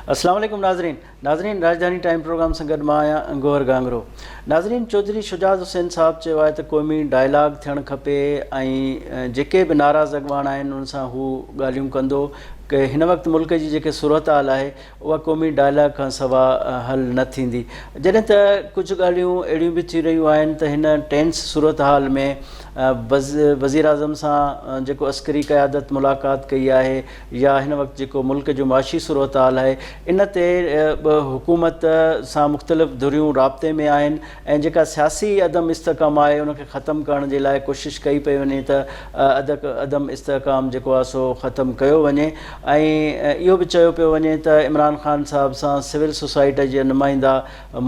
अस्सलाम वालेकुम नाज़रीन राजधानी टाइम प्रोग्राम सां गॾु मां आहियां गौहर गांगरो। नाज़रीन, चौधरी शुजात हुसैन साहब चयो आहे त क़ौमी डायलॉग थियणु खपे ऐं जेके बि नाराज़ अॻवान आहिनि उन सां हू ॻाल्हियूं कंदो कि हिन वक़्तु मुल्क जी जेके सूरत हाल आहे उहा क़ौमी डायलॉग खां सवा हल न थींदी। जॾहिं त कुझु ॻाल्हियूं अहिड़ियूं बि थी रहियूं आहिनि त हिन टेंस सूरत हाल में वज़ीर आज़म सां जेको अस्करी क़यादत मुलाक़ात कई आहे या हिन वक़्तु जेको मुल्क जो माशी सूरत हाल आहे इन ते हुकूमत सां मुख़्तलिफ़ धुरियूं राब्ते में आहिनि ऐं जेका सियासी अदम इस्तेकाम आहे उनखे ख़तमु करण जे लाइ कोशिशि कई पई वञे त अदम इस्तेकाम जेको आहे सो ख़तमु कयो वञे। ऐं इहो बि चयो पियो वञे त इमरान ख़ान साहब सां सिविल सोसाइटी जा नुमाइंदा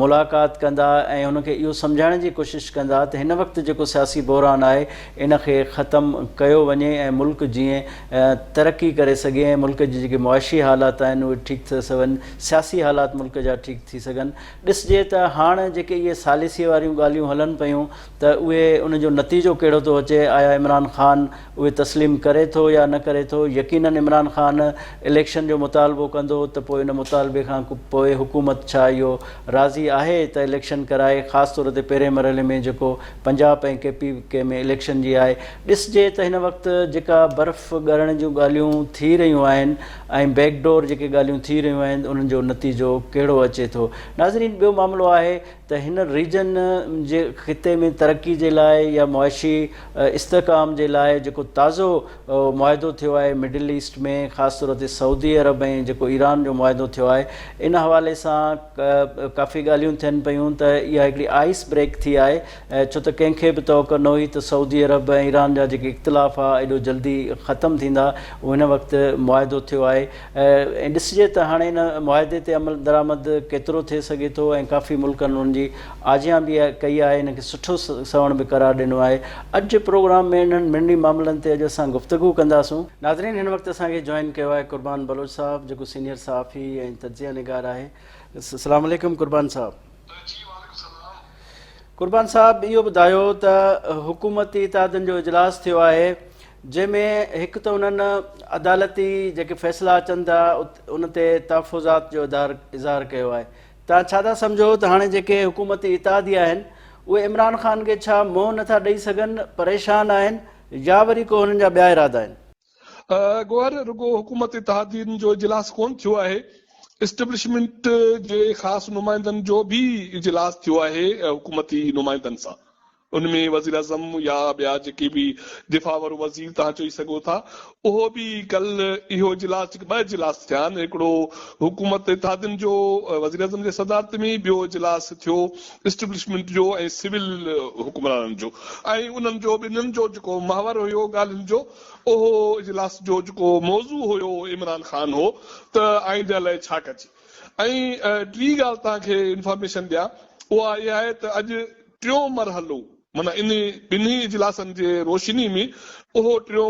मुलाक़ात कंदा ऐं हुनखे इहो सम्झाइण जी कोशिशि कंदा त हिन वक़्तु जेको सियासी बहरान आहे इनखे ख़तमु कयो वञे ऐं मुल्क जीअं तरक़ी करे सघे ऐं मुल्क जी जेके मुआशी हालात आहिनि उहे ठीकु थी सघनि, सियासी हालात मुल्क जा ठीकु थी सघनि। ॾिसजे त हाणे जेके इहे सालिसीअ वारियूं ॻाल्हियूं हलनि पियूं त उहे उनजो नतीजो कहिड़ो थो अचे, आया इमरान ख़ान उहे तस्लीम करे थो या न करे थो। यकीनन इमरान ख़ान इलेक्शन जो मुतालबो कंदो त पोइ इन मुतालबे खां पोइ हुकूमत छा इहो राज़ी आहे त इलेक्शन कराए, ख़ासि तौर ते पहिरें मरहले में जेको पंजाब ऐं KPK में इलेक्शन जी आहे। ॾिसजे त हिन वक़्तु जेका बर्फ़ ॻरण जूं ॻाल्हियूं थी रहियूं आहिनि ऐं बैकडोर जेके ॻाल्हियूं थी रहियूं आहिनि उन्हनि जो नतीजो कहिड़ो अचे थो। नाज़रीन, ॿियो मामिलो आहे त हिन रीजन जे ख़िते में तरक़ी जे लाइ या मुआशी इस्तेकाम जे लाइ जेको ताज़ो मुआहिदो थियो आहे मिडिल ईस्ट में, ख़ासि तौर ते सऊदी अरब ऐं जेको ईरान जो मुआहिदो थियो आहे, इन हवाले सां काफ़ी ॻाल्हियूं थियनि पियूं त इहा हिकिड़ी आइस ब्रेक थी आहे, छो त कंहिंखे बि तवक़ो न हुई त सऊदी अरब ऐं ईरान जा जेके इख़्तिलाफ़ आहे एॾो जल्दी ख़तमु थींदा। उहो हिन वक़्तु मुआहिदो थियो आहे ऐं ॾिसजे त हाणे इन मुआहिदे ते अमल दरामद केतिरो थिए सघे थो ऐं काफ़ी मुल्कनि उन्हनि जी आजियां बि कई आहे, इनखे सुठो सवण बि करार ॾिनो आहे। अॼु जे प्रोग्राम में इन्हनि ॿिन्ही मामलनि ते अॼु असां गुफ़्तगू कंदासूं। नाज़रीन, हिन वक़्तु असांखे जॉइन कयो आहे कुर्बान बलोच साहब जेको सीनियर सहाफ़ी ऐं तजिया निगार आहे। अस्सलाम वालेकुम कुर्बान साहब। कुर्बान साहब, इहो ॿुधायो त हुकूमती इत्तेहादनि जो इजलास थियो आहे जंहिंमें हिकु त उन्हनि अदालती जेके फ़ैसिला अचनि था उन ते तहफ़ुज़ात जो इज़हार कयो आहे। तव्हां छा था सम्झो त हाणे जेके हुकूमती इत्तेहादी आहिनि उहे इमरान ख़ान खे छा मोह नथा ॾेई सघनि, परेशान आहिनि या वरी को हुननि जा ॿिया इरादा आहिनि? गोहर, रुगो हुकूमत इत्तेहादियुनि जो इजलास कोन थियो आहे, इस्टेब्लिशमेंट जे ख़ासि नुमाइंदनि जो बि इजलास थियो आहे हुकूमती नुमाइंदनि सां। उनमें वज़ीर आज़म या ॿिया जेके बि दिफ़ा वारो वज़ीर तव्हां चई सघो था, उहो बि कल इहो इजलास, ॿ इजलास थिया आहिनि। हिकिड़ो हुकूमत इत्तेहादियुनि जो वज़ीर आज़म जे सदारत में, ॿियो इजलास थियो इस्टेब्लिशमेंट जो ऐं सिविल हुक्मराननि जो, ऐं उन्हनि जो ॿिन्हिनि जो जेको महवर हुयो ॻाल्हियुनि जो, उहो इजलास जो जेको मौज़ू हुयो इमरान ख़ान हो त आईंदे लाइ छा कजे। ऐं टी ॻाल्हि तव्हांखे इंफॉर्मेशन ॾियां, उहा इहा आहे त अॼु टियों मरहलो माना इन ॿिन्ही इजलासनि जे रोशनी में उहो टियों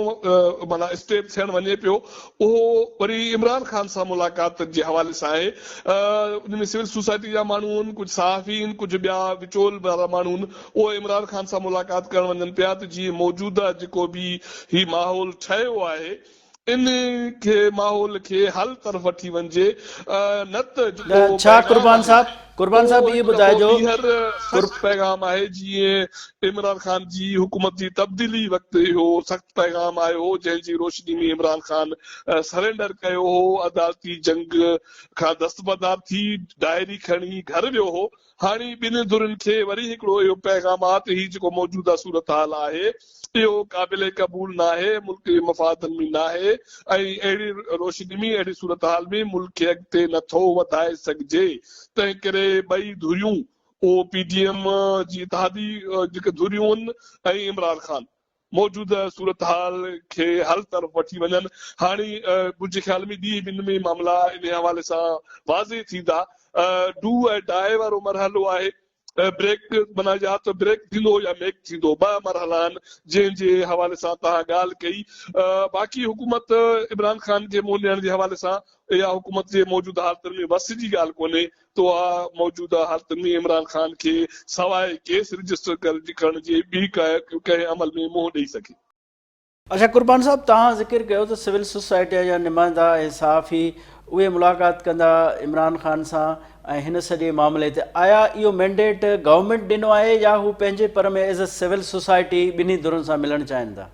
माना स्टेप थियणु वञे पियो, उहो वरी इमरान ख़ान सां मुलाक़ात जे हवाले सां आहे। उनमें सिविल सोसाइटी जा माण्हू आहिनि, कुझु सहाफ़ी आहिनि, कुझु ॿिया विचोल वारा माण्हू आहिनि, उहे इमरान ख़ान सां मुलाक़ात करणु वञनि पिया त जीअं मौजूदा जेको बि ही माहौल ठहियो आहे इन खे माहौल खे हल तरफ़ वठी वञिजे, न त छा कुर्बान साहब इहो ॿुधाइजो सख़्तु पैगाम आहे जीअं इमरान ख़ान जी हुकूमत जी तब्दीली वक़्तु इहो सख़्तु पैगाम आयो हो जंहिंजी रोशनी में इमरान ख़ान सरेंडर कयो हो, अदालती जंग खां दस्तबरदार थी डायरी खणी घर वियो हो। हाणे ॿिनि धुरनि खे वरी हिकिड़ो इहो पैगाम आहे त हीउ जेको मौजूदा सूरत हाल आहे इहो क़ाबिल क़बूल न आहे, मुल्क जे मफ़ादनि में न आहे ऐं अहिड़ी रोशनी में, अहिड़ी सूरत हाल में मुल्क खे अॻिते नथो वधाए सघिजे। तंहिं करे ॿई धुरियूं, PDM जी इत्तेहादी जेके धुरियूं आहिनि ऐं इमरान ख़ान, मौजूदा सूरत हाल खे हल तरफ़ वठी वञनि। हाणे मुंहिंजे ख्याल में ॿिनि में मामला इन हवाले सां वाज़े थींदा। डू ऐं डाए वारो मरहलो आहे, ब्रेक माना या त ब्रेक थींदो या मेक थींदो, ॿ मरहला आहिनि जंहिंजे हवाले सां तव्हां ॻाल्हि कई। बाक़ी हुकूमत इमरान ख़ान खे मोह ॾियण जे हवाले सां या हुकूमत जे मौजूदा हालतुनि में वस जी ॻाल्हि कोन्हे, तो मौजूदा हालतुनि में इमरान ख़ान खे सवाइ केस रजिस्टर करण जे ॿी कंहिं अमल में मोह ॾेई सघे। अच्छा कुर्बान साहब, तव्हां ज़िक्र कयो त सिविल सोसाइटी जा नुमाइंदा ऐं सहाफ़ी उहे मुलाक़ात कंदा इमरान ख़ान सां ऐं हिन सॼे मामले ते आया इहो मैंडेट गवर्नमेंट ॾिनो आहे या हू पंहिंजे पर में एज़ अ सिविल सोसाइटी ॿिन्ही धुरुनि सां मिलणु चाहिनि था?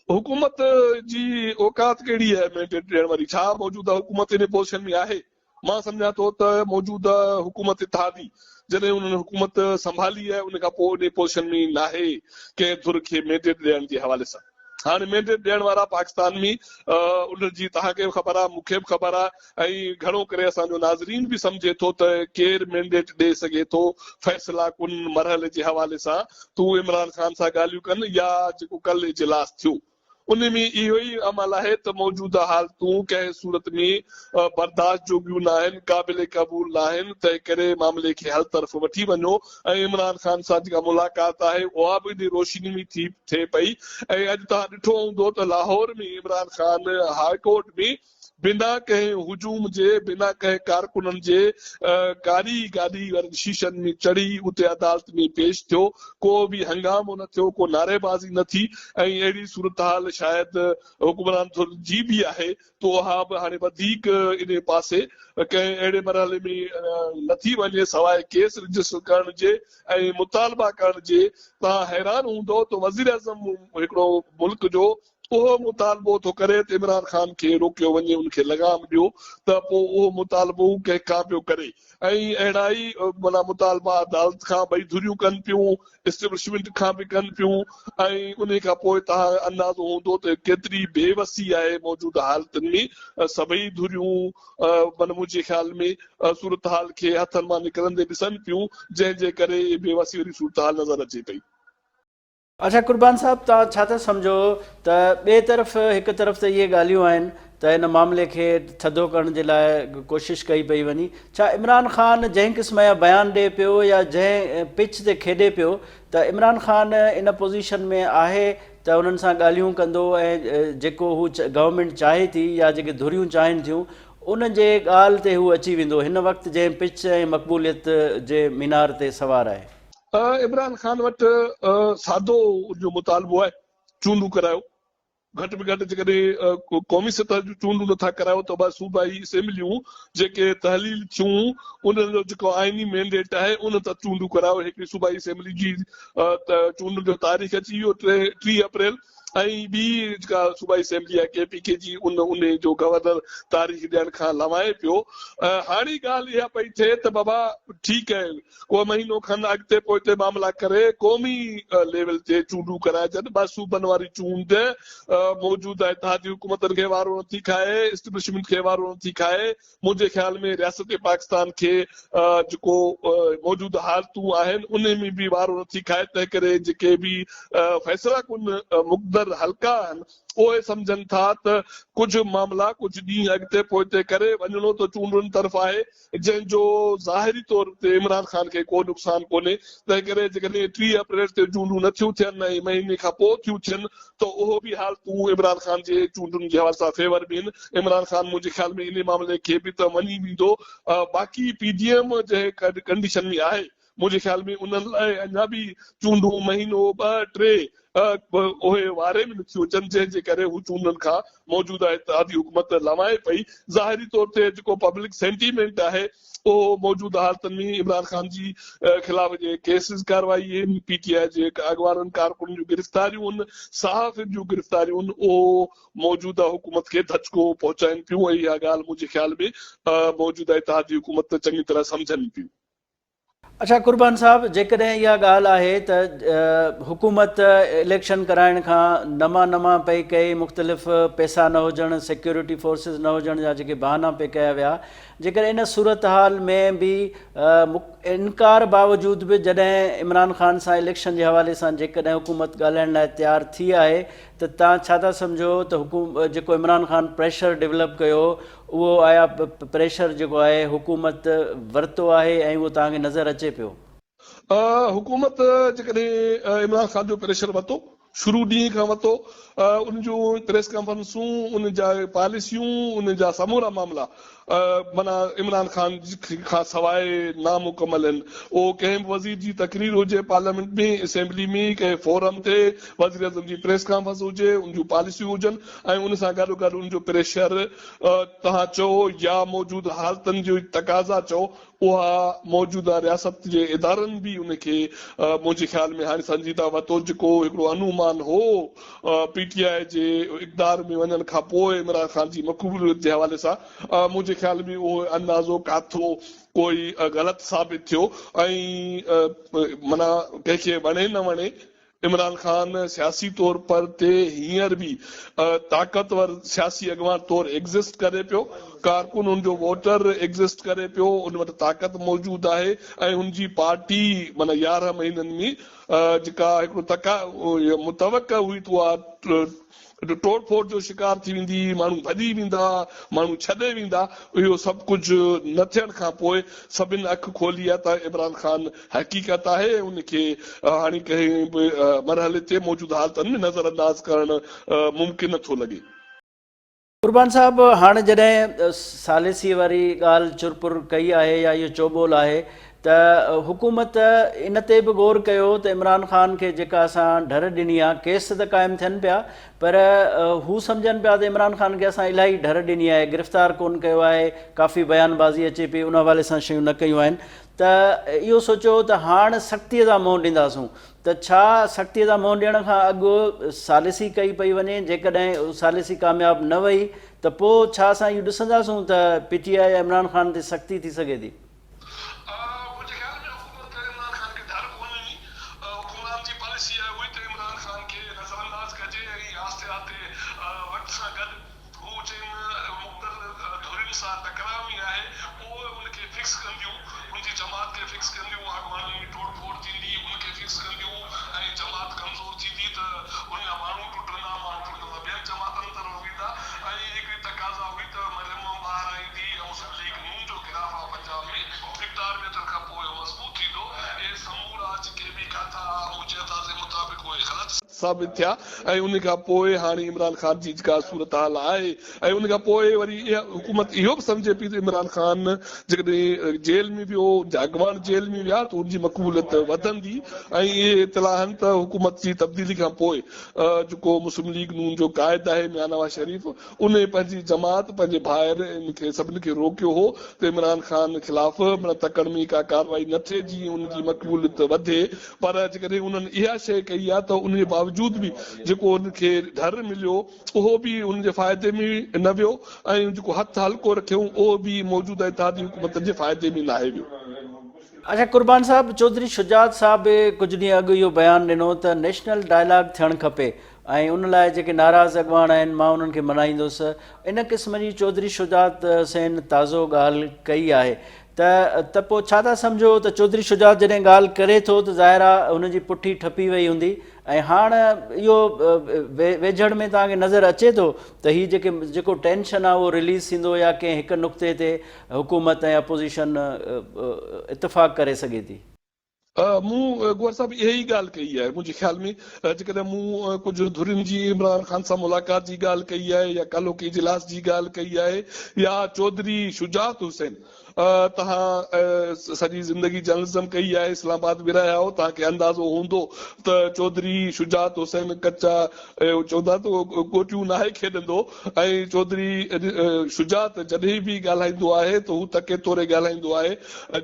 हुकूमत जी औकात कहिड़ी आहे मैंडेट ॾियण वारी? छा मौजूदा हुकूमत इन पोज़ीशन में आहे? मां सम्झां थो त मौजूदा हुकूमत इत्तेहादी जॾहिं उन्हनि हुकूमत संभाली आहे उन खां पोइ इन पोज़ीशन में नाहे कंहिं धुर खे मैंडेट ॾियण जे हवाले सां। हाणे मैंडेट ॾियण वारा पाकिस्तान में उनजी तव्हांखे बि ख़बर आहे, मूंखे बि ख़बर आहे, ऐं घणो करे असांजो नाज़रीन बि सम्झे थो त केरु मैंडेट ॾेई सघे थो फ़ैसिला कुन मरहले जे हवाले सां तूं इमरान ख़ान सां ॻाल्हियूं कनि या जेको कल्ह इजलास थियो उन में इहो ई अमल आहे त मौजूदा हालतूं कंहिं सूरत में बर्दाश्त जोगियूं न आहिनि, क़ाबिल क़बूल न आहिनि, तंहिं करे मामले खे हल तरफ़ वठी वञो ऐं इमरान ख़ान सां जेका मुलाक़ात आहे उहा बि इन रोशनी में थिए पई। ऐं अॼु तव्हां ॾिठो हूंदो त लाहौर में इमरान ख़ान हाई कोर्ट में बिना कंहिं हुजूम जे, बिना कंहिं कारकुननि जे कारी गाॾी वारनि शीशनि में चढ़ी उते अदालत में पेश थियो, को बि हंगामो न थियो, को नारेबाज़ी न थी। ऐं अहिड़ी सूरत हाल शायदि हुकुमरान जी बि आहे त उहा बि हाणे वधीक इन पासे कंहिं अहिड़े मरहले में नथी वञे सवाइ केस रजिस्टर करण जे ऐं मुतालबा करण जे। तव्हां हैरान हूंदो त वज़ीर आज़म हिकिड़ो मुल्क जो उहो मुतालबो थो करे त इमरान ख़ान खे रोकियो वञे, उनखे लगाम ॾियो, त पोइ उहो मुतालबो कंहिंखां पियो करे। ऐं अहिड़ा ई माना मुतालबा अदालत खां ॿई धुरियूं कनि पियूं, एस्टेब्लिशमेंट खां बि कनि पियूं। ऐं उन खां पोइ तव्हां अंदाज़ो हूंदो त केतिरी बेवसी आहे मौजूदा हालतुनि में। सभई धुरियूं माना मुंहिंजे ख़्याल में सूरत हाल खे हथनि मां निकिरंदे ॾिसनि पियूं, जंहिंजे करे बेवसी वारी सूरत हाल नज़र अचे पई। अच्छा कुर्बान साहब, तव्हां छा था सम्झो त ॿिए तरफ़ हिकु तरफ़ त इहे ॻाल्हियूं आहिनि त हिन मामले खे थधो करण जे लाइ कोशिशि कई पई वञे, छा इमरान ख़ान जंहिं क़िस्म जा बयान ॾिए पियो या जंहिं पिच ते खेॾे पियो त इमरान ख़ान इन पोज़ीशन में आहे त उन्हनि सां ॻाल्हियूं कंदो ऐं जेको हू गवर्नमेंट चाहे थी या जेके धुरियूं चाहिनि थियूं उन जे ॻाल्हि ते हू अची वेंदो हिन वक़्तु जंहिं पिच ऐं मक़बूलियत जे मीनार ते सवार आहे? इमरान ख़ान वटि सादो जो मुतालबो आहे, चूंडूं करायो, घटि में घटि जेकॾहिं क़ौमी सतह जूं चूंडूं नथा करायो त बसि सूबाई असेंबलियूं जेके तहलील थियूं उन जो जेको आइनी मैंडेट आहे उन त चूंडूं करायो। हिकिड़ी सूबाई असेंबली जी चूंडुनि जो तारीख़ अची वियो 3 अप्रैल, ऐं ॿी जेका सूबाई असेंबली आहे KPK जी उन जो गवर्नर तारीख़ ॾियण खां लवाए पियो। हाणे ॻाल्हि इहा पई थिए त बाबा ठीकु आहे, को महीनो खनि अॻिते पोइते मामला करे क़ौमी लेवल ते चूंडूं कराइजनि। ॿ सूबनि वारी चूंड मौजूदा इत्तेहादी हुकूमतनि खे वारो नथी खाए, एस्टेब्लिशमेंट खे वारो नथी खाए। मुंहिंजे ख़्याल में रियासत पाकिस्तान खे जेको मौजूदा हालतूं आहिनि उन में बि वारो नथी खाए। तंहिं करे जेके बि फ़ैसिला कुन मुक़दर हल्का आहिनि उहे सम्झनि था त कुझु मामला कुझु ॾींहं अॻिते पोइते करे वञिणो त चूंडुनि तरफ़ आहे, जंहिंजो ज़ाहिरी तौर ते इमरान ख़ान खे को नुक़सानु कोन्हे। तंहिं करे जेकॾहिं 3 अप्रैल ते चूंडूं नथियूं थियनि ऐं महीने खां पोइ थियूं थियनि त उहो बि हालतूं इमरान ख़ान जे चूंडुनि जे हवाले सां फेवर में आहिनि। इमरान ख़ान मुंहिंजे ख़्याल में इन मामले खे बि त मञी वेंदो। बाक़ी PDM जे कंडीशन में आहे, मुंहिंजे ख़्याल में उन्हनि लाइ अञा बि चूंडूं महीनो 2-3 उहे वारे में नथियूं अचनि, जंहिंजे करे हू चूंडनि खां मौजूदा इत्तेहादी हुकूमत लवाए पई। ज़ाहिरी तौर ते जेको पब्लिक सेंटीमेंट आहे उहो मौजूदा हालतुनि में इमरान ख़ान जी ख़िलाफ़ जे केसिस कार्रवाई आहिनि, PTI जे अॻवाननि कारकुननि जूं गिरफ़्तारियूं आहिनि, सहाफ़ियुनि जूं गिरफ़्तारियूं आहिनि, उहो मौजूदा हुकूमत खे धचको पहुचाइनि पियूं। ऐं इहा ॻाल्हि मुंहिंजे ख़्याल में मौजूदा इत्तेहादी हुकूमत चङी तरह सम्झनि पियूं। अच्छा कुर्बान साहब, जेकॾहिं इहा ॻाल्हि आहे त हुकूमत इलेक्शन कराइण खां नमा पई कई, मुख़्तलिफ़ पैसा न हुजण, सिक्योरिटी फोर्सिस न हुजण जा जेके बहाना पे कया विया, जेकॾहिं इन सूरत हाल में बि इनकार बावजूदि बि जॾहिं इमरान ख़ान सां इलेक्शन जे हवाले सां जेकॾहिं हुकूमत ॻाल्हाइण लाइ तयारु थी आहे त तव्हां छा था सम्झो त जेको इमरान ख़ान प्रेशर डेवलप कयो उहो आया प्रेशर जेको आहे हुकूमत वरितो आहे ऐं उहो तव्हांखे नज़र अचे पियो? हुकूमत जेकॾहिं इमरान ख़ान जो प्रेशर वरितो, शुरू ॾींहं खां वरितो, उन जूं प्रेस कॉन्फ्रेंसूं, उन जा पॉलिसियूं, उन जा समूरा मामला माना इमरान खान खां सवाइ नामुकमल आहिनि। उहो कंहिं बि वज़ीर जी तकरीर हुजे पार्लियामेंट में, असेंबली में, कंहिं फोरम ते, वज़ीर आज़म जी प्रेस कॉन्फ्रेंस हुजे, उन जूं पॉलिसियूं हुजनि ऐं उन सां गॾु गॾु उन जो प्रेशर तव्हां चओ या मौजूदु हालतुनि जो तक़ाज़ा चओ, उहा मौजूदा रियासत जे इदारनि बि उनखे मुंहिंजे ख़्याल में हाणे संजीदा वरितो। जेको हिकिड़ो अनुमान हो PTI जे इक़्तिदार में वञण खां पोइ इमरान ख़ान जी मक़बूलियत जे हवाले सां, मुंहिंजे ख़्याल में उहो अंदाज़ो काथो कोई ग़लति साबित थियो। ऐं माना कंहिंखे वणे न वणे, इमरान खान सियासी तौर पर ते हींअर भी ताक़तवर सियासी अॻवान तौर एग्ज़िस्ट करे पियो, कारकुन उनजो वोटर एग्ज़िस्ट करे पियो, उन वटि ताक़त मौजूद आहे ऐं उनजी पार्टी माना 11 महीननि में जेका हिकिड़ो मुतवक़ हुई त उहा तोड़ फोड़ जो शिकार थी वेंदी, माण्हू भॼी वेंदा, माण्हू छॾे वेंदा, इहो सभु कुझु न थियण खां पोइ सभिनि अखि खोली आहे त इमरान खान हक़ीक़त आहे। उनखे हाणे कंहिं बि मरहले ते मौजूदा हालतुनि में नज़र अंदाज़ करणु मुमकिन नथो लॻे। कुर्बान साहब, हाणे जॾहिं सालिसी वारी ॻाल्हि चुरपुर कई आहे या इहो चोॿोल आहे त हुकूमत इन ते बि गौर कयो त इमरान ख़ान खे जेका असां ढर ॾिनी आहे, केस त क़ाइमु थियनि पिया, पर हू सम्झनि पिया त इमरान ख़ान खे असां इलाही ढर ॾिनी आहे, गिरफ़्तार कोन कयो आहे, काफ़ी बयानबाज़ी अचे पई, उन हवाले सां शयूं न कयूं आहिनि। त इहो सोचियो त हाणे सख़्तीअ सां मुंहुं ॾींदासूं, त छा सख़्तीअ सां मुंहुं ॾियण खां अॻु सालिसी कई पई वञे? जेकॾहिं सालिसी कामयाबु न वई त पोइ छा असां इहो ॾिसंदासूं त PTI या इमरान ख़ान ते सख़्ती थी सघे थी? साबित थिया ऐं उन खां पोइ हाणे इमरान खान जी जेका सूरत हाल आहे ऐं उन खां पोइ वरी इहा हुकूमत इहो बि सम्झे पई त इमरान खान जेकॾहिं जेल में वियो, अॻवान जेल में विया, त उनजी मक़बूलियत वधंदी। ऐं इहे इतला आहिनि त हुकूमत जी तब्दीली खां पोइ जेको मुस्लिम लीग नून जो क़ाइद आहे मियां नवाज़ शरीफ़, उन पंहिंजी जमात, पंहिंजे भाइर इनखे सभिनी खे रोकियो हो त इमरान खान ख़िलाफ़ तकड़ में का कार्रवाई न थिए, जीअं उनजी मक़बूलियत वधे। पर जेकॾहिं उन्हनि इहा शइ कई आहे त उन बावजूद बि जेको उनखे डर मिलियो उहो बि उनजे फ़ाइदे में न वियो ऐं जेको हथु हल्को रखियऊं उहो बि मौजूदा इत्तेहादी हुकूमत जे फ़ाइदे में न आहे वियो। अच्छा कुर्बान साहब, चौधरी शुजात साहब कुझु ॾींहं अॻु इहो बयानु ॾिनो त नेशनल डायलॉग थियणु खपे ऐं उन लाइ जेके नाराज़ अॻवान आहिनि मां उन्हनि खे मनाईंदुसि। इन क़िस्म जी चौधरी शुजात सेन ताज़ो ॻाल्हि कई आहे त पोइ छा था सम्झो त चौधरी शुजात जॾहिं ॻाल्हि करे थो त ज़ाहिर आहे हुनजी पुठी ठपी वई हूंदी ऐं हाणे इहो वेझड़ में तव्हांखे नज़र अचे थो त हीअ जेको टेंशन आहे उहो रिलीज़ थींदो या कंहिं हिकु नुक़्ते ते हुकूमत ऐं अपोज़िशन इतफ़ाक़ करे सघे थी? मूं गौर साहब इहा ई ॻाल्हि कई आहे मुंहिंजे ख़्याल में। जेकॾहिं मूं कुझु धुरियुनि जी इमरान ख़ान सां मुलाक़ात जी ॻाल्हि कई आहे या कालोकी इजलास जी ॻाल्हि कई आहे या चौधरी शुजात हुसैन, तव्हां सॼी ज़िंदगी जर्नलिज़म कई आहे, इस्लामाबाद में रहिया हो, तव्हांखे अंदाज़ो हूंदो त चौधरी शुजात हुसैन कच्चा चवंदा त गोटियूं नाहे खेॾंदो ऐं चौधरी शुजात जॾहिं बि ॻाल्हाईंदो आहे त हू तके तोरे ॻाल्हाईंदो आहे।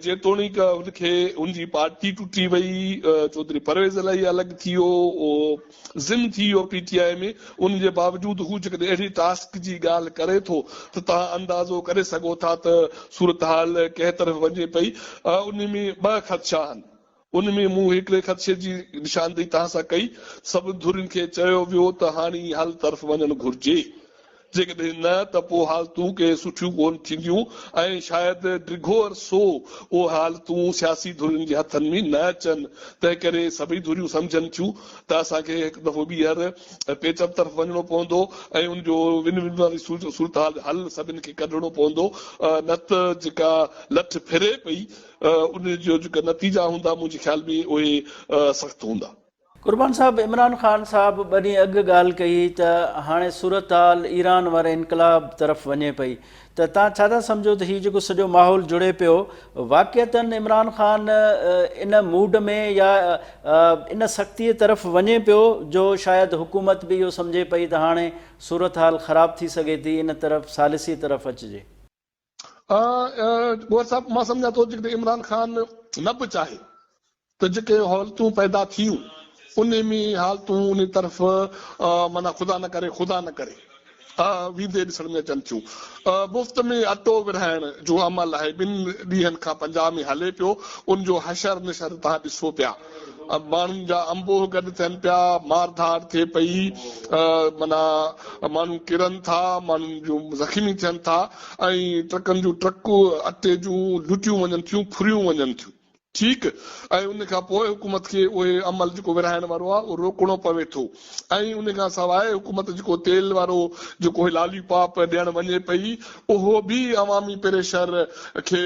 जेतोणीक हुनखे हुनजी पार्टी टुटी वई, चौधरी परवेज़ इलाही अलॻि थी वियो, ज़िम थी वियो PTI में, उन जे बावजूद हू जेकॾहिं अहिड़ी टास्क जी ॻाल्हि करे थो त तव्हां अंदाज़ो करे सघो था त सूरत हाल कंहिं तरफ़ वञे पई। उन में 2 ख़दशा आहिनि। उन में मूं हिकिड़े ख़दशे जी निशानदेही तव्हां सां कई, सभु धुरियुनि खे चयो वियो त हाणे हल तरफ़ वञणु घुरिजे, जेकॾहिं न त पोइ हालतूं के सुठियूं कोन थींदियूं ऐं शायदि डिघो अरसो उहो हालतूं सियासी धुरियुनि जे हथनि में न अचनि। तंहिं करे सभई धुरियूं सम्झनि थियूं त असांखे हिकु दफ़ो ॿीहर पेचप तरफ़ वञिणो पवंदो ऐं उनजो विन विन वारी सूरत हल सभिनि खे कढणो पवंदो, न त जेका लठ फिरे पई उन जो जेका नतीजा हूंदा मुंहिंजे ख़्याल में उहे सख़्तु हूंदा। कुर्बान साहब, इमरान ख़ान साहब ॿ ॾींहं अॻु ॻाल्हि कई त हाणे सूरत हाल ईरान वारे इनकलाब तरफ़ वञे पई, त तव्हां छा था सम्झो त हीउ जेको सॼो माहौल जुड़े पियो, वाक़िअतनि इमरान ख़ान इन मूड में या इन सख़्तीअ तरफ़ वञे पियो जो शायदि हुकूमत बि इहो सम्झे पई त हाणे सूरत हाल ख़राब थी सघे थी, इन तरफ़ सालिसी तरफ़ अचिजे? गोर साहब, मां सम्झां थो जेकॾहिं इमरान ख़ान न बि चाहे त जेके हालतूं पैदा थियूं उन में हालतूं उन तरफ़ माना ख़ुदा न करे वींदे ॾिसण में अचनि थियूं। मुफ़्त में अटो विरहाइण जो अमल आहे, 2 ॾींहंनि खां पंजाब में हले पियो, उनजो हशर निशर तव्हां ॾिसो पिया। माण्हुनि जा अंबोह गॾु थियनि पिया, मारधाड़ थिए पई, माना माण्हू किरनि था, माण्हुनि जूं ज़ख़्मी थियनि था, ऐं ट्रकनि जूं ट्रकूं अटे जूं लुटियूं वञनि थियूं, फुरियूं वञनि थियूं। ठीकु, ऐं उन खां पोइ हुकूमत खे उहे अमल जेको विरहाइण वारो आहे उहो रोकणो पवे थो। ऐं उन खां सवाइ हुकूमत जेको तेल वारो जेको लालीपॉप ॾियण वञे पई, उहो बि अवामी प्रेशर खे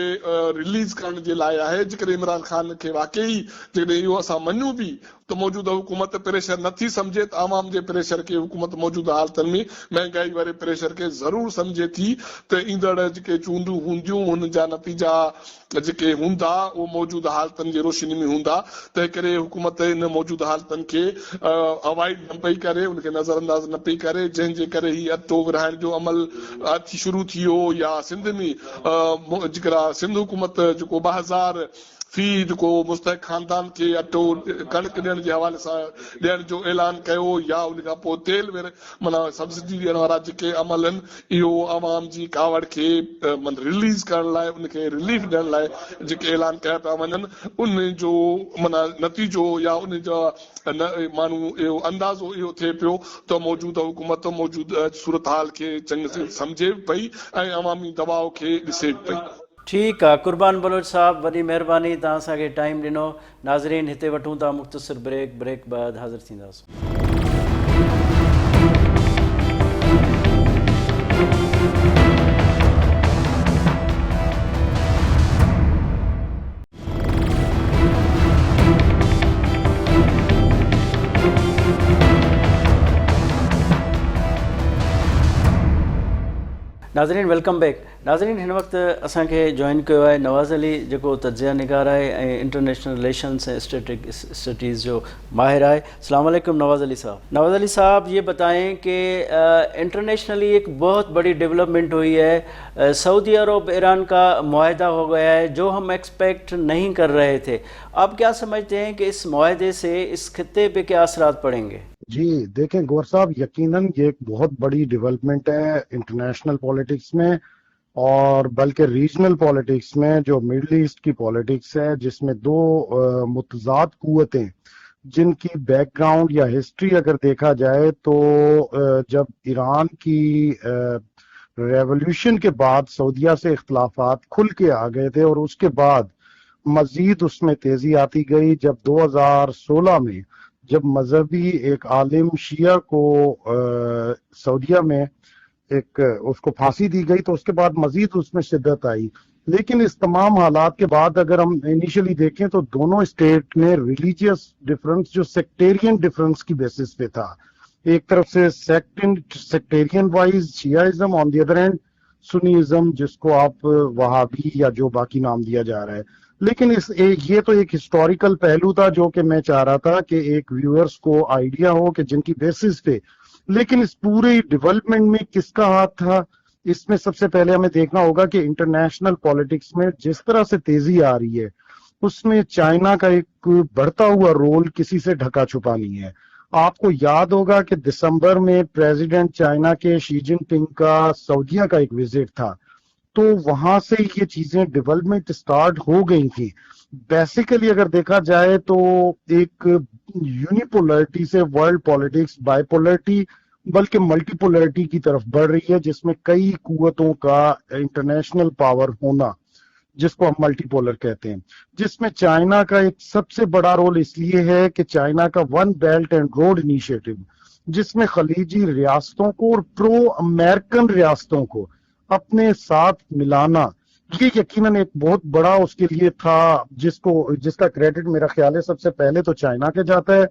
रिलीज़ करण जे लाइ आहे। जेकॾहिं इमरान ख़ान खे वाकई जेकॾहिं इहो असां मञूं बि त मौजूदा हुकूमत प्रेशर नथी सम्झे, त आवाम जे प्रेशर खे हुकूमत मौजूदा हालतनि में महांगाई वारे प्रेशर खे ज़रूरु सम्झे थी त ईंदड़ जेके चूंडूं हूंदियूं हुन जा नतीजा जेके हूंदा उहो मौजूदा हालतनि जी रोशनी में हूंदा। तंहिं करे हुकूमत इन मौजूदा हालतनि खे अवॉइड न पई करे, उनखे नज़रअंदाज़ न पई करे, जंहिंजे करे ही अटो विरहाइण जो अमल शुरू थी वियो। या सिंध में जेकरा सिंध हुकूमत जेको 2000 फी जेको मुस्तहिक खानदान खे अटो कणिक ॾियण जे हवाले सां ॾियण जो ऐलान कयो, या उन खां पोइ तेल माना सब्सिडी ॾियण वारा जेके अमल आहिनि, इहो आवाम जी कावड़ खे रिलीज़ करण लाइ, उनखे रिलीफ ॾियण लाइ जेके ऐलान कया पिया वञनि, उन जो माना नतीजो या उन जा माण्हू इहो अंदाज़ो इहो थिए पियो त मौजूदा हुकूमत मौजूदा सूरत हाल खे चङी सम्झे पई ऐं अवामी दबाव खे ॾिसे पई। ठीकु आहे, कुर्बान बलोच साहब, वॾी महिरबानी, तव्हां असांखे टाइम ॾिनो। नाज़रीन, हिते वठूं था मुख़्तसिर ब्रेक बाद हाज़िर थींदासीं। नाज़रीन, वेलकम बैक। नाज़रीन, हिन वक़्तु असांखे जॉइन कयो आहे नवाज़ अली, जेको तजिया निगार आहे ऐं इंटरनेशनल रिलेशंस ऐं स्टडीज़ जो माहिर है। अस्सलाम वालेकुम नवाज़ अली साहब। नवाज़ अली साहब, ये बताएं कि इंटरनेशनली एक बहुत बड़ी डेवलपमेंट हुई है, सऊदी अरब ईरान का मुआहदा हो गया है जो हम एक्सपेक्ट नहीं कर रहे थे। आप क्या समझते हैं कि इस मुआहदे से इस खित्ते पे क्या असरात पड़ेंगे? जी देखें गौर साहब, यकीनन ये एक बहुत बड़ी डेवलपमेंट है इंटरनेशनल पॉलिटिक्स में और बल्कि रीजनल पॉलिटिक्स में, जो मिडल ईस्ट की पॉलिटिक्स है, जिसमें दो मुतजाद कुव्वतें जिनकी बैकग्राउंड या हिस्ट्री अगर देखा जाए तो जब ईरान की रेवोल्यूशन के बाद सऊदीया से इख्तलाफात खुल के आ गए थे और उसके बाद मजीद उसमें तेजी आती गई। जब 2016 में जब मजहबी एक आलिम शिया को सऊदीया में एक उसको फांसी दी गई तो उसके बाद मजीद उसमें शिद्दत आई। लेकिन इस तमाम हालात के बाद अगर हम इनिशियली देखें तो दोनों स्टेट में रिलीजियस डिफरेंस जो सेक्टेरियन डिफरेंस की बेसिस पे था, एक तरफ से sectarian wise Shiaism, on the other hand Sunniism, जिसको आप वहाबी या जो बाकी नाम दिया जा रहा है। लेकिन ये तो एक हिस्टोरिकल पहलू था जो कि मैं चाह रहा था कि एक व्यूअर्स को आइडिया हो कि जिनकी बेसिस पे, लेकिन इस पूरे डेवलपमेंट में किसका हाथ था, इसमें सबसे पहले हमें देखना होगा कि इंटरनेशनल पॉलिटिक्स में जिस तरह से तेजी आ रही है उसमें चाइना का एक बढ़ता हुआ रोल किसी से ढका छुपा नहीं है। आपको याद होगा कि दिसंबर में प्रेसिडेंट चाइना के शी जिनपिंग का सऊदीया का एक विजिट था, तो वहां से ये चीजें डेवलपमेंट स्टार्ट हो गई थी। बेसिकली अगर देखा जाए तो एक यूनिपोलरिटी से वर्ल्ड पॉलिटिक्स बाइपोलरिटी बल्कि मल्टीपोलरिटी की तरफ बढ़ रही है, जिसमें कई कुव्वतों का इंटरनेशनल पावर होना, जिसको हम मल्टीपोलर कहते हैं, जिसमें चाइना का एक सबसे बड़ा रोल इसलिए है कि चाइना का one belt and road initiative, जिसमें खलीजी रियासतों को और प्रो अमेरिकन रियासतों को अपने साथ मिलाना, ये यकीनन एक बहुत बड़ा उसके लिए था, जिसका क्रेडिट मेरा ख्याल है सबसे पहले तो चाइना के जाता है।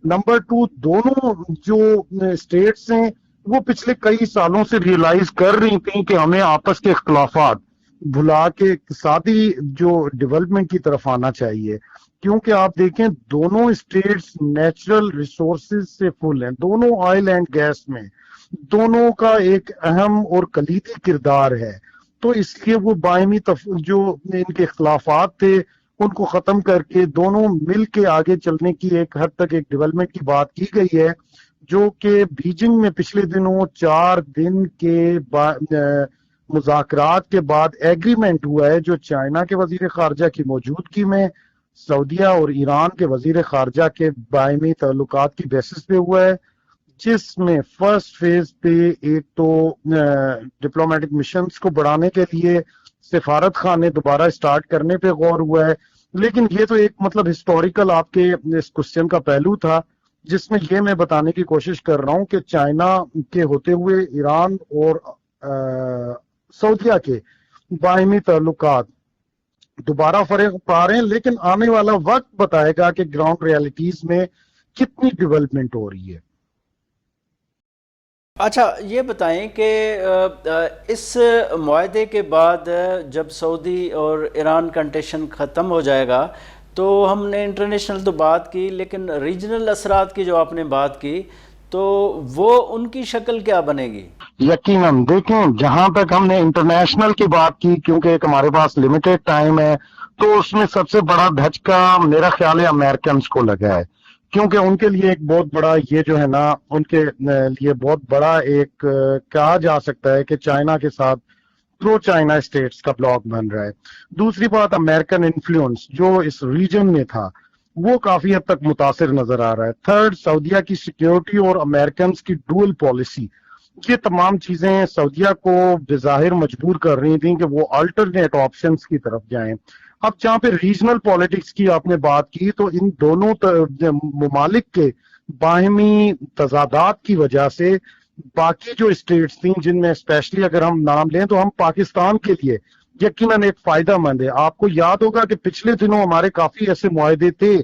नंबर 2, दोनों जो स्टेट्स हैं वो पिछले कई सालों से रियलाइज कर रही थी कि हमें आपस के इख्तलाफात भुला के इक़्तिसादी जो डेवलपमेंट की तरफ आना चाहिए, क्योंकि आप देखें दोनों स्टेट्स नेचुरल रिसोर्सेज से फुल हैं, दोनों ऑयल एंड गैस में दोनों का एक अहम और कलीदी किरदार है। तो इसलिए वो बायमी जो इनके इख्तलाफात थे उनको खत्म करके दोनों मिल के आगे चलने की एक हद तक एक डेवलपमेंट की बात की गई है, जो कि बीजिंग में पिछले दिनों 4 दिन के मुज़ाकरात के बाद एग्रीमेंट हुआ है, जो चाइना के वजीर खारजा की मौजूदगी में सऊदीया और ईरान के वजीर खारजा के बायमी ताल्लुकात की बेसिस पे हुआ है, जिसमें फर्स्ट फेज पे एक तो डिप्लोमेटिक मिशंस को बढ़ाने के लिए सिफारत खाने दोबारा स्टार्ट करने पे गौर हुआ है। लेकिन ये तो एक मतलब हिस्टोरिकल आपके इस क्वेश्चन का पहलू था, जिसमें ये मैं बताने की कोशिश कर रहा हूं कि चाइना के होते हुए ईरान और सऊदीया के बाहिमी ताल्लुकात दोबारा फर्क पा रहे हैं, लेकिन आने वाला वक्त बताएगा कि ग्राउंड रियलिटीज में कितनी डेवलपमेंट हो रही है। अच्छा, ये बताएं कि इस मुआहदे के बाद जब सऊदी और ईरान कंटेशन ख़त्म हो जाएगा तो हमने इंटरनेशनल तो बात की, लेकिन रीजनल असरात की जो आपने बात की तो वो उनकी शक्ल क्या बनेगी? यकीनन देखें, जहां तक हमने इंटरनेशनल की बात की, क्योंकि एक हमारे पास लिमिटेड टाइम है, तो उसमें सबसे बड़ा धचका मेरा ख्याल है अमेरिकन को लगा है, क्योंकि उनके लिए एक बहुत बड़ा ये जो है ना, उनके लिए बहुत बड़ा एक कहा जा सकता है कि चाइना के साथ प्रो चाइना स्टेट्स का ब्लॉक बन रहा है। दूसरी बात, अमेरिकन इन्फ्लुएंस जो इस रीजन में था वो काफी हद तक मुतासिर नजर आ रहा है। थर्ड, सऊदीया की सिक्योरिटी और अमेरिकन की डुअल पॉलिसी, ये तमाम चीजें सऊदीया को बेज़ाहिर मजबूर कर रही थी कि वो अल्टरनेट ऑप्शंस की तरफ जाएं। अब जहां पे रीजनल पॉलिटिक्स की आपने बात की, तो इन दोनों ममालिक के बाहिमी तजादात की वजह से बाकी जो स्टेट्स थी, जिनमें स्पेशली अगर हम नाम लें तो हम पाकिस्तान के लिए यकीनन एक फायदा मंद है। आपको याद होगा कि पिछले दिनों हमारे काफी ऐसे मुआहदे थे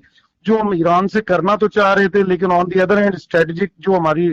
जो हम ईरान से करना तो चाह रहे थे, लेकिन on the other hand strategic जो हमारी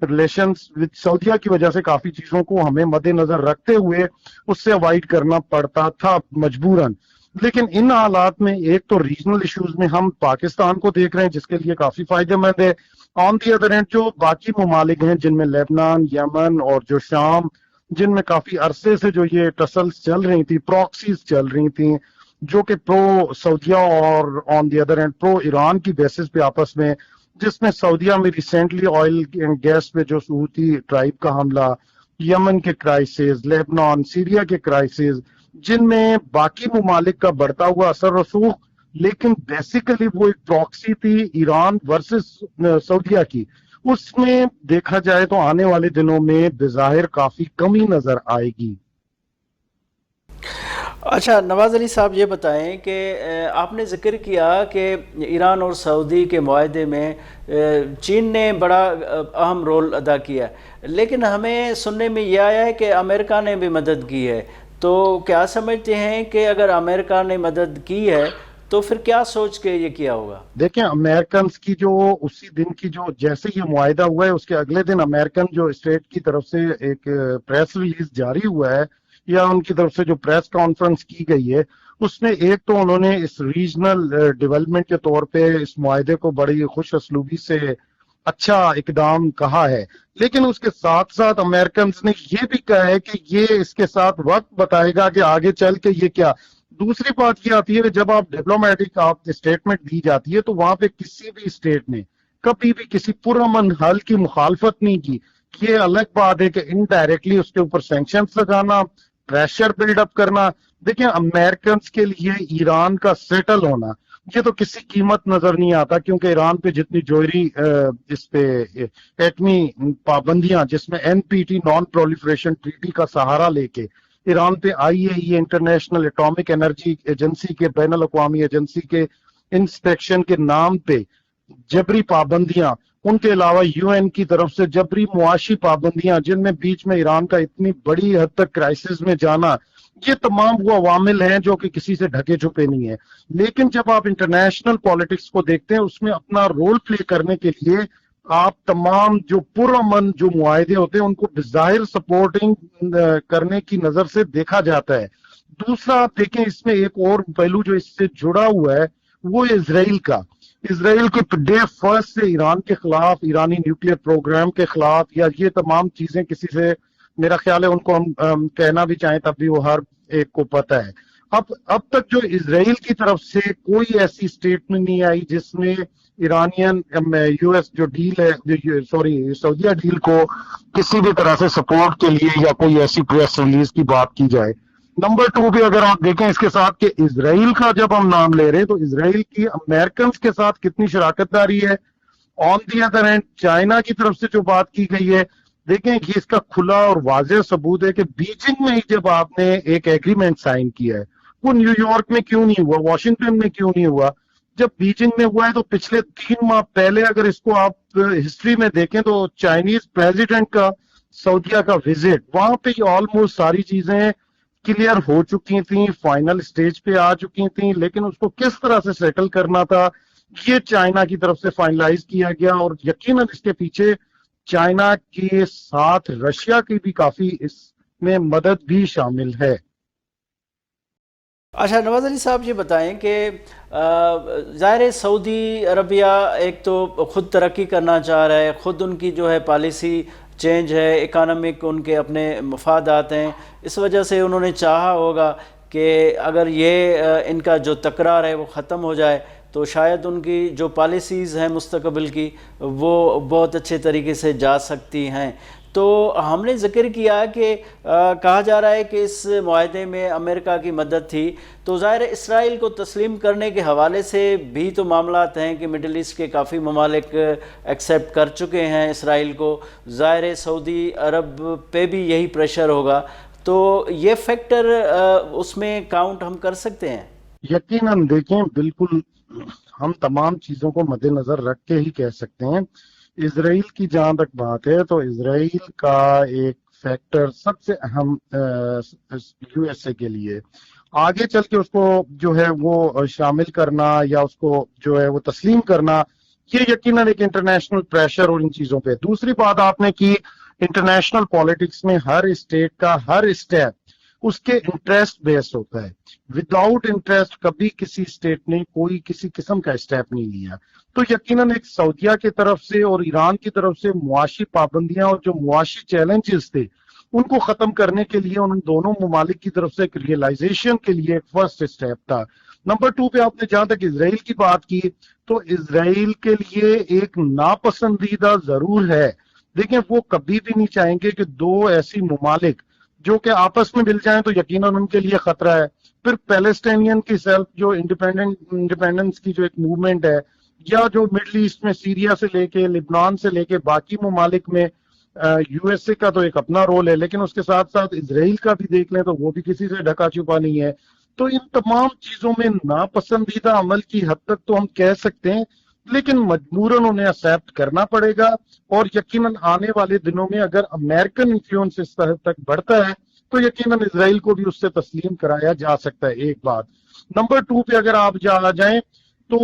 रिलेशंस विद सऊदीया की वजह से काफी चीजों को हमें मद्देनजर रखते हुए उससे अवॉइड करना पड़ता था मजबूरन। लेकिन इन हालात में एक तो रीजनल इश्यूज में हम पाकिस्तान को देख रहे हैं, जिसके लिए काफी फायदेमंद है। ऑन दी अदर हैंड जो बाकी ममालिक हैं, जिनमें लेबनान, यमन और जो शाम, जिनमें काफी अरसे से जो ये टसल्स चल रही थी, प्रॉक्सीज चल रही थी, जो कि प्रो सऊदीया और on the other hand pro Iran की बेसिस पे आपस में, जिसमें सऊदीया में रिसेंटली ऑयल एंड गैस पे जो हूती ट्राइब का हमला, यमन के क्राइसिस, लेबनान, सीरिया के क्राइसिस, जिनमें बाकी ममालिक का बढ़ता हुआ असर रसूख, लेकिन बेसिकली वो एक प्रॉक्सी थी ईरान वर्सेस सऊदीया की, उसमें देखा जाए तो आने वाले दिनों में बेज़ाहिर काफी कमी नजर आएगी। अच्छा नवाज अली साहब, ये बताएं कि आपने जिक्र किया कि ईरान और सऊदी के मुआहदे में चीन ने बड़ा अहम रोल अदा किया, लेकिन हमें सुनने में यह आया है कि अमेरिका ने भी मदद की है। तो क्या समझते हैं कि अगर अमेरिका ने मदद की है तो फिर क्या सोच के ये किया होगा? देखें, अमेरिकन की जो उसी दिन की जो जैसे ये मुआहिदा हुआ है उसके अगले दिन अमेरिकन जो स्टेट की तरफ से एक प्रेस रिलीज जारी हुआ है या उनकी तरफ से जो प्रेस कॉन्फ्रेंस की गई है, उसमें एक तो उन्होंने इस रीजनल डेवलपमेंट के तौर पे इस मुआहिदे को बड़ी खुश असलूबी से अच्छा इकदाम कहा है, लेकिन उसके साथ साथ अमेरिकन ने ये भी कहा है कि ये इसके साथ वक्त बताएगा कि आगे चल के ये क्या। दूसरी बात ये आती है कि जब आप डिप्लोमेटिक आप स्टेटमेंट दी जाती है तो वहां पे किसी भी स्टेट ने कभी भी किसी पुरअमन हल की मुखालफत नहीं की। ये अलग बात है कि इनडायरेक्टली उसके ऊपर सैंक्शंस लगाना, प्रेशर बिल्डअप करना। देखिए, अमेरिकन के लिए ईरान का सेटल होना ये तो किसी कीमत नजर नहीं आता, क्योंकि ईरान पे जितनी जोहरी इस पे एटमी पाबंदियां, जिसमें एनपीटी नॉन प्रोलिफरेशन ट्रीटी का सहारा लेके ईरान पे IAEA international atomic energy agency के बैनुल अक़वामी एजेंसी के इंस्पेक्शन के नाम पे जबरी पाबंदियां, उनके अलावा यूएन की तरफ से जबरी मुआशी पाबंदियां, जिनमें बीच में ईरान का इतनी बड़ी हद तक क्राइसिस में जाना, یہ تمام وہ عوامل ہیں جو کہ کسی سے ڈھکے چھپے نہیں ہیں. لیکن جب آپ انٹرنیشنل پالیٹکس کو دیکھتے ہیں اس میں اپنا رول پلے کرنے کے لیے آپ تمام جو پرامن جو معاہدے ہوتے ہیں ان کو بظاہر سپورٹنگ کرنے کی نظر سے دیکھا جاتا ہے. دوسرا آپ دیکھیں اس میں ایک اور پہلو جو اس سے جڑا ہوا ہے وہ اسرائیل کا. اسرائیل کے ڈے فرسٹ سے ایران کے خلاف، ایرانی نیوکلیر پروگرام کے خلاف، یا یہ تمام چیزیں کسی سے میرا خیال ہے ان کو ہم کہنا بھی چاہیں تب بھی وہ ہر ایک کو پتہ ہے. اب تک جو اسرائیل کی طرف سے کوئی ایسی سٹیٹمنٹ نہیں آئی جس میں ایرانین یو ایس جو ڈیل ہے سعودیہ ڈیل کو کسی بھی طرح سے سپورٹ کے لیے یا کوئی ایسی پریس ریلیز کی بات کی جائے. نمبر 2 پہ اگر آپ دیکھیں اس کے ساتھ کہ اسرائیل کا جب ہم نام لے رہے ہیں تو اسرائیل کی امریکنز کے ساتھ کتنی شراکت داری ہے. آن دی ادر ہینڈ چائنا کی طرف سے جو بات کی گئی ہے، دیکھیں کہ اس کا کھلا اور واضح ثبوت ہے کہ بیجنگ میں ہی جب آپ نے ایک ایگریمنٹ سائن کیا ہے، وہ نیو یارک میں کیوں نہیں ہوا، واشنگٹن میں کیوں نہیں ہوا. جب بیجنگ میں ہوا ہے تو پچھلے 3 ماہ پہلے اگر اس کو آپ ہسٹری میں دیکھیں تو چائنیز پریزیڈنٹ کا سعودیہ کا وزٹ، وہاں پہ آلموسٹ ساری چیزیں کلیئر ہو چکی تھیں، فائنل سٹیج پہ آ چکی تھیں، لیکن اس کو کس طرح سے سیٹل کرنا تھا یہ چائنا کی طرف سے فائنلائز کیا گیا. اور یقیناً اس کے پیچھے چائنا کے ساتھ رشیا کی بھی کافی اس میں مدد بھی شامل ہے. اچھا نواز علی صاحب یہ بتائیں کہ ظاہر سعودی عربیہ ایک تو خود ترقی کرنا چاہ رہا ہے، خود ان کی جو ہے پالیسی چینج ہے، اکانومک ان کے اپنے مفادات ہیں، اس وجہ سے انہوں نے چاہا ہوگا کہ اگر یہ ان کا جو تکرار ہے وہ ختم ہو جائے تو شاید ان کی جو پالیسیز ہیں مستقبل کی وہ بہت اچھے طریقے سے جا سکتی ہیں. تو ہم نے ذکر کیا کہ کہا جا رہا ہے کہ اس معاہدے میں امریکہ کی مدد تھی، تو ظاہر اسرائیل کو تسلیم کرنے کے حوالے سے بھی تو معاملات ہیں کہ مڈل ایسٹ کے کافی ممالک ایکسیپٹ کر چکے ہیں اسرائیل کو، ظاہر سعودی عرب پہ بھی یہی پریشر ہوگا، تو یہ فیکٹر اس میں کاؤنٹ ہم کر سکتے ہیں؟ یقیناً دیکھیں بالکل ہم تمام چیزوں کو مد نظر رکھ کے ہی کہہ سکتے ہیں. اسرائیل کی جہاں تک بات ہے تو اسرائیل کا ایک فیکٹر سب سے اہم یو ایس اے کے لیے آگے چل کے اس کو جو ہے وہ شامل کرنا یا اس کو جو ہے وہ تسلیم کرنا، یہ یقیناً ایک انٹرنیشنل پریشر اور ان چیزوں پہ. دوسری بات آپ نے کی انٹرنیشنل پالیٹکس میں ہر اسٹیٹ کا ہر اسٹیپ اس کے انٹرسٹ بیس ہوتا ہے. وداؤٹ انٹرسٹ کبھی کسی اسٹیٹ نے کوئی کسی قسم کا اسٹیپ نہیں لیا. تو یقیناً ایک سعودیہ کی طرف سے اور ایران کی طرف سے معاشی پابندیاں اور جو معاشی چیلنجز تھے ان کو ختم کرنے کے لیے ان دونوں ممالک کی طرف سے ایک ریئلائزیشن کے لیے ایک فرسٹ اسٹیپ تھا. نمبر 2 پہ آپ نے جہاں تک اسرائیل کی بات کی تو اسرائیل کے لیے ایک ناپسندیدہ ضرور ہے. دیکھیں وہ کبھی بھی نہیں چاہیں گے کہ دو ایسی ممالک جو کہ آپس میں مل جائیں تو یقیناً ان کے لیے خطرہ ہے. پھر پیلسٹینین کی سیلف جو انڈیپینڈنس کی جو ایک موومنٹ ہے، یا جو مڈل ایسٹ میں سیریا سے لے کے لبنان سے لے کے باقی ممالک میں یو ایس اے کا تو ایک اپنا رول ہے، لیکن اس کے ساتھ ساتھ اسرائیل کا بھی دیکھ لیں تو وہ بھی کسی سے ڈھکا چھپا نہیں ہے. تو ان تمام چیزوں میں ناپسندیدہ عمل کی حد تک تو ہم کہہ سکتے ہیں، لیکن مجبوراً انہیں ایکسیپٹ کرنا پڑے گا. اور یقیناً آنے والے دنوں میں اگر امریکن انفلوئنس اس طرح تک بڑھتا ہے تو یقیناً اسرائیل کو بھی اس سے تسلیم کرایا جا سکتا ہے. ایک بات. نمبر 2 پہ اگر آپ جائیں تو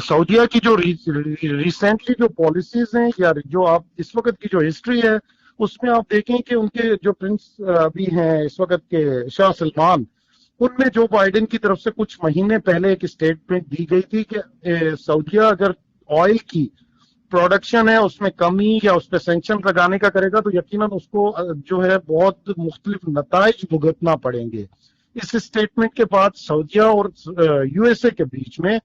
سعودیہ کی جو ریسنٹلی جو پالیسیز ہیں یا جو آپ اس وقت کی جو ہسٹری ہے اس میں آپ دیکھیں کہ ان کے جو پرنس ابھی ہیں اس وقت کے شاہ سلمان، ان میں جو بائیڈن کی طرف سے کچھ مہینے پہلے ایک اسٹیٹمنٹ دی گئی تھی کہ سعودیہ اگر آئل کی پروڈکشن ہے اس میں کمی یا اس پہ سینکشن لگانے کا کرے گا تو یقیناً اس کو جو ہے بہت مختلف نتائج بھگتنا پڑیں گے. اس اسٹیٹمنٹ کے بعد سعودیہ اور یو ایس اے کے بیچ میں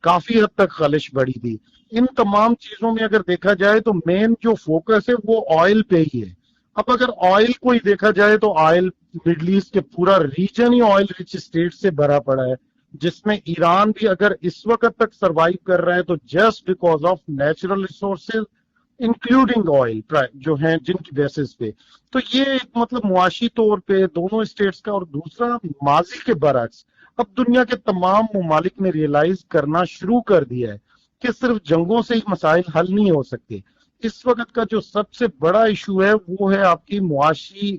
کافی حد تک خلش بڑھی تھی. ان تمام چیزوں میں اگر دیکھا جائے تو مین جو فوکس ہے وہ آئل پہ ہی ہے. اب اگر آئل کو ہی دیکھا جائے تو آئل مڈل ایسٹ کے پورا ریجن ہی آئل رچ اسٹیٹ سے بھرا پڑا ہے، جس میں ایران بھی اگر اس وقت تک سروائیو کر رہا ہے تو just because of natural resources including oil جو ہیں جن کی بیسس پہ. تو یہ ایک مطلب معاشی طور پہ دونوں اسٹیٹس کا. اور دوسرا ماضی کے برعکس اب دنیا کے تمام ممالک نے ریئلائز کرنا شروع کر دیا ہے کہ صرف جنگوں سے ہی مسائل حل نہیں ہو سکتے. اس وقت کا جو سب سے بڑا ایشو ہے وہ ہے آپ کی معاشی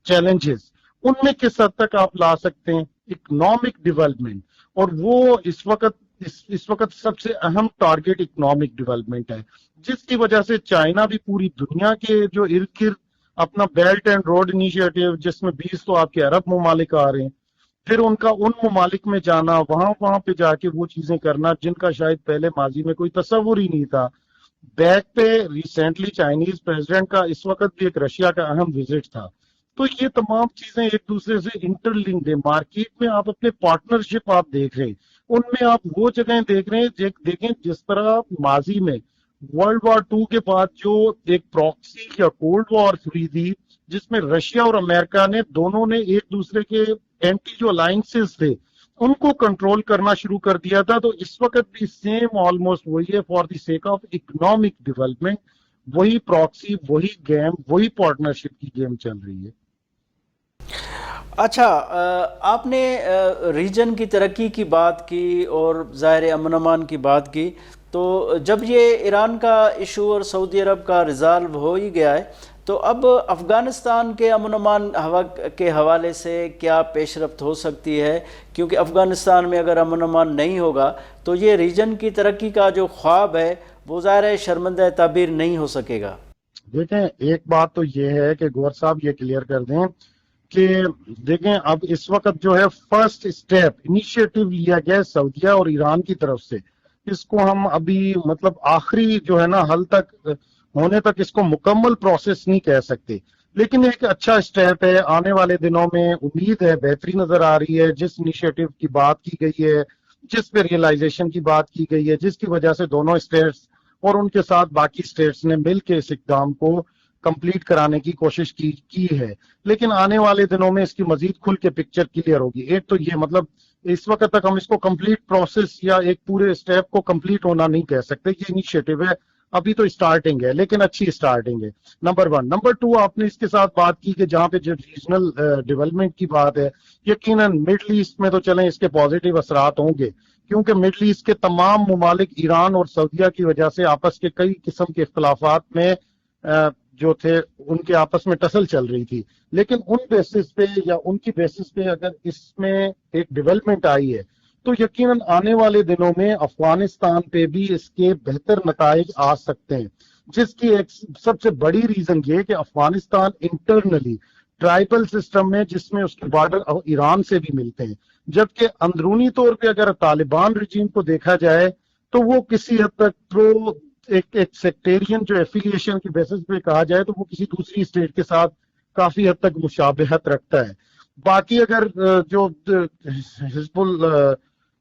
چیلنجز. ان میں کس حد تک آپ لا سکتے ہیں اکنامک ڈیولپمنٹ. اور وہ اس وقت سب سے اہم ٹارگٹ اکنامک ڈیولپمنٹ ہے، جس کی وجہ سے چائنا بھی پوری دنیا کے جو ارد گرد اپنا بیلٹ اینڈ روڈ انیشیٹو، جس میں 20 تو آپ کے عرب ممالک آ رہے ہیں، پھر ان کا ان ممالک میں جانا، وہاں پہ جا کے وہ چیزیں کرنا جن کا شاید پہلے ماضی میں کوئی تصور ہی نہیں تھا. بیک پہ ریسنٹلی چائنیز پریزیڈنٹ کا اس وقت بھی ایک رشیا کا اہم وزٹ تھا. تو یہ تمام چیزیں ایک دوسرے سے انٹر لنکڈ ہیں. مارکیٹ میں آپ اپنے پارٹنرشپ آپ دیکھ رہے ہیں، ان میں آپ وہ جگہیں دیکھ رہے ہیں، دیکھیں جس طرح ماضی میں ورلڈ وار 2 کے بعد جو ایک پراکسی یا کولڈ وار ہوئی تھی، جس میں رشیا اور امریکہ نے دونوں نے ایک دوسرے کے اینٹی جو الائنسز تھے ان کو کنٹرول کرنا شروع کر دیا تھا. تو اس وقت بھی سیم آلموسٹ وہی ہے. For the sake of economic development وہی پراکسی، وہی گیم، وہی پارٹنرشپ کی گیم چل رہی ہے. اچھا، آپ نے ریجن کی ترقی کی بات کی اور ظاہر امن امان کی بات کی، تو جب یہ ایران کا ایشو اور سعودی عرب کا ریزالو ہو ہی گیا ہے، تو اب افغانستان کے امن امان کے حوالے سے کیا پیش رفت ہو سکتی ہے؟ کیونکہ افغانستان میں اگر امن امان نہیں ہوگا تو یہ ریجن کی ترقی کا جو خواب ہے وہ ظاہر ہے شرمندہ تعبیر نہیں ہو سکے گا. دیکھیں، ایک بات تو یہ ہے کہ گور صاحب یہ کلیئر کر دیں کہ دیکھیں اب اس وقت جو ہے فرسٹ اسٹیپ انیشیٹو لیا گیا ہے سعودیہ اور ایران کی طرف سے. اس کو ہم ابھی مطلب آخری جو ہے نا حل تک ہونے تک اس کو مکمل پروسیس نہیں کہہ سکتے، لیکن ایک اچھا اسٹیپ ہے. آنے والے دنوں میں امید ہے بہتری نظر آ رہی ہے. جس انیشیٹو کی بات کی گئی ہے، جس پہ ریئلائزیشن کی بات کی گئی ہے، جس کی وجہ سے دونوں اسٹیٹس اور ان کے ساتھ باقی اسٹیٹس نے مل کے اس اقدام کو کمپلیٹ کرانے کی کوشش کی ہے، لیکن آنے والے دنوں میں اس کی مزید کھل کے پکچر کلیئر ہوگی. ایک تو یہ مطلب اس وقت تک ہم اس کو کمپلیٹ پروسیس یا ایک پورے اسٹیپ کو کمپلیٹ ہونا نہیں کہہ سکتے. یہ انیشیٹو ہے، ابھی تو اسٹارٹنگ ہے، لیکن اچھی اسٹارٹنگ ہے. نمبر 1. نمبر 2، آپ نے اس کے ساتھ بات کی کہ جہاں پہ جو ریجنل ڈیولپمنٹ کی بات ہے، یقیناً مڈل ایسٹ میں تو چلیں اس کے پازیٹیو اثرات ہوں گے، کیونکہ مڈل ایسٹ کے تمام ممالک ایران اور سعودیہ کی وجہ سے آپس کے کئی قسم کے اختلافات میں جو تھے ان کے آپس میں ٹسل چل رہی تھی. لیکن ان بیسس پہ یا ان کی بیسس پہ اگر اس میں ایک ڈیولپمنٹ آئی ہے تو یقیناً آنے والے دنوں میں افغانستان پہ بھی اس کے بہتر نتائج آ سکتے ہیں، جس کی ایک سب سے بڑی ریزن یہ کہ افغانستان انٹرنلی ٹرائبل سسٹم میں، جس میں اس کے بارڈر ایران سے بھی ملتے ہیں، جبکہ اندرونی طور پہ اگر طالبان رجیم کو دیکھا جائے تو وہ کسی حد تک ایک سیکٹیرین جو ایفیلیشن کی بیسس پہ کہا جائے تو وہ کسی دوسری اسٹیٹ کے ساتھ کافی حد تک مشابہت رکھتا ہے. باقی اگر جو حزب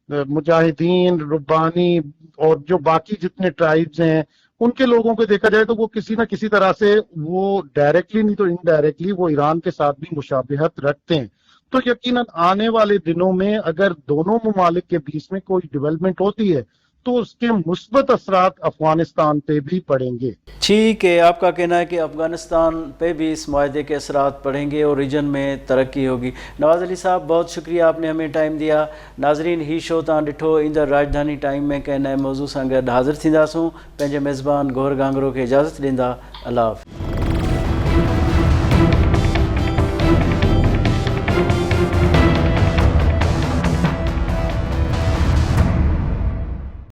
المجاہدین، ربانی اور جو باقی جتنے ٹرائبز ہیں ان کے لوگوں کو دیکھا جائے تو وہ کسی نہ کسی طرح سے وہ ڈائریکٹلی نہیں تو انڈائریکٹلی وہ ایران کے ساتھ بھی مشابہت رکھتے ہیں. تو یقیناً آنے والے دنوں میں اگر دونوں ممالک کے بیچ میں کوئی ڈیولپمنٹ ہوتی ہے تو اس کے مثبت اثرات افغانستان پہ بھی پڑیں گے. ٹھیک ہے، آپ کا کہنا ہے کہ افغانستان پہ بھی اس معاہدے کے اثرات پڑیں گے اور ریجن میں ترقی ہوگی. نواز علی صاحب، بہت شکریہ، آپ نے ہمیں ٹائم دیا. ناظرین، ہی شو تاں ڈٹھو ایندر راجدھانی ٹائم میں کنहिं نئے موضوع سان گڈ حاضر تھینداسوں. پنहिंजे میزبان گوہر گانگرو کے اجازت ॾींदा. اللہ حافظ.